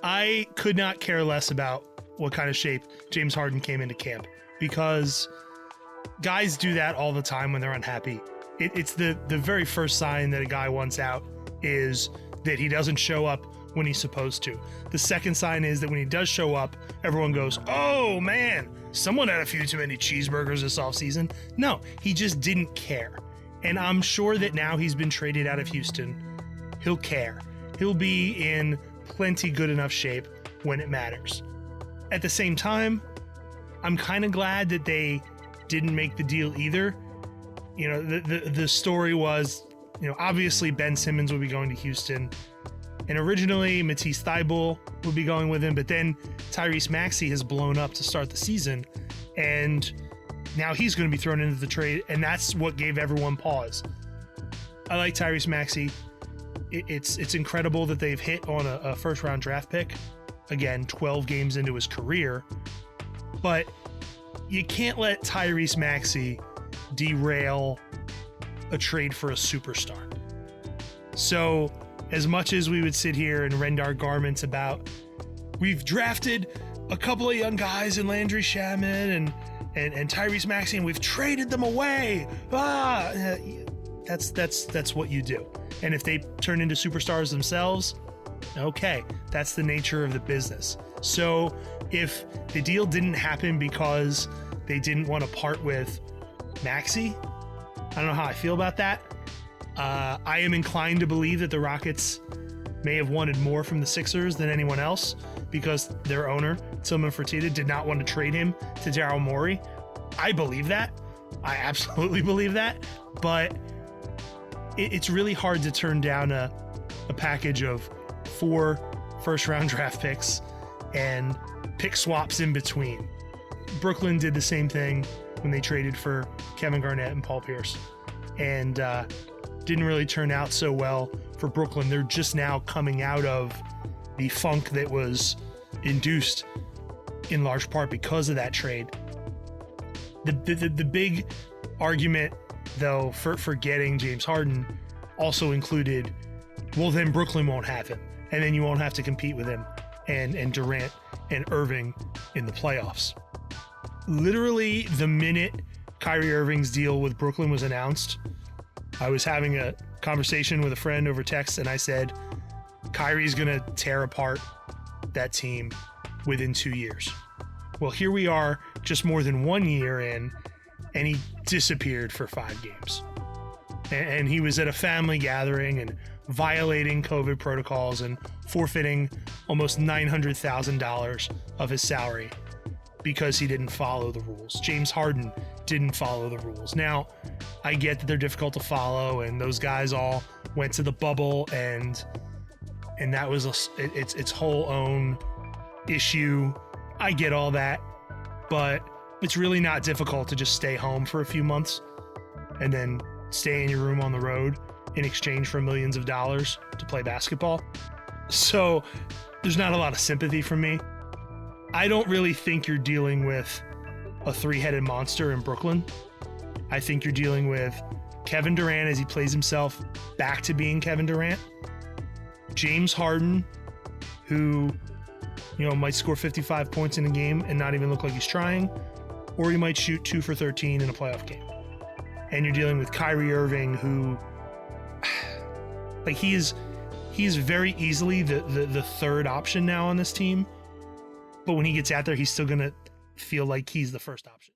I could not care less about what kind of shape James Harden came into camp, because guys do that all the time when they're unhappy. It's the very first sign that a guy wants out is that he doesn't show up when he's supposed to. The second sign is that when he does show up, everyone goes, oh man, someone had a few too many cheeseburgers this offseason. No, he just didn't care. And I'm sure that now he's been traded out of Houston, he'll care. He'll be in plenty good enough shape when it matters. At the same time, I'm kind of glad that they didn't make the deal either. You know, the story was, you know, obviously Ben Simmons would be going to Houston, and originally Matisse Thybulle would be going with him, but then Tyrese Maxey has blown up to start the season, and now he's going to be thrown into the trade, and that's what gave everyone pause. I like Tyrese Maxey. It's incredible that they've hit on a first-round draft pick. Again, 12 games into his career. But you can't let Tyrese Maxey derail a trade for a superstar. So as much as we would sit here and rend our garments about, we've drafted a couple of young guys in Landry Shamet and Tyrese Maxey, and we've traded them away. That's what you do. And if they turn into superstars themselves, okay, that's the nature of the business. So if the deal didn't happen because they didn't want to part with Maxey, I don't know how I feel about that. I am inclined to believe that the Rockets may have wanted more from the Sixers than anyone else, because their owner, Tillman Fertitta, did not want to trade him to Daryl Morey. I believe that. I absolutely believe that. But it's really hard to turn down a package of 4 first-round draft picks and pick swaps in between. Brooklyn did the same thing when they traded for Kevin Garnett and Paul Pierce, and didn't really turn out so well for Brooklyn. They're just now coming out of the funk that was induced in large part because of that trade. The big argument, though, for getting James Harden also included, well, then Brooklyn won't have him, and then you won't have to compete with him and Durant and Irving in the playoffs. Literally, the minute Kyrie Irving's deal with Brooklyn was announced, I was having a conversation with a friend over text, and I said, Kyrie's going to tear apart that team within 2 years. Well, here we are, just more than 1 year in, and he disappeared for 5 games. And he was at a family gathering and violating COVID protocols and forfeiting almost $900,000 of his salary because he didn't follow the rules. James Harden didn't follow the rules. Now, I get that they're difficult to follow, and those guys all went to the bubble, and that was its whole own issue. I get all that, but it's really not difficult to just stay home for a few months and then stay in your room on the road in exchange for millions of dollars to play basketball. So there's not a lot of sympathy from me. I don't really think you're dealing with a 3-headed monster in Brooklyn. I think you're dealing with Kevin Durant as he plays himself back to being Kevin Durant. James Harden, who, you know, might score 55 points in a game and not even look like he's trying, or he might shoot 2 for 13 in a playoff game. And you're dealing with Kyrie Irving, who, like, he's very easily the third option now on this team. But when he gets out there, he's still going to feel like he's the first option.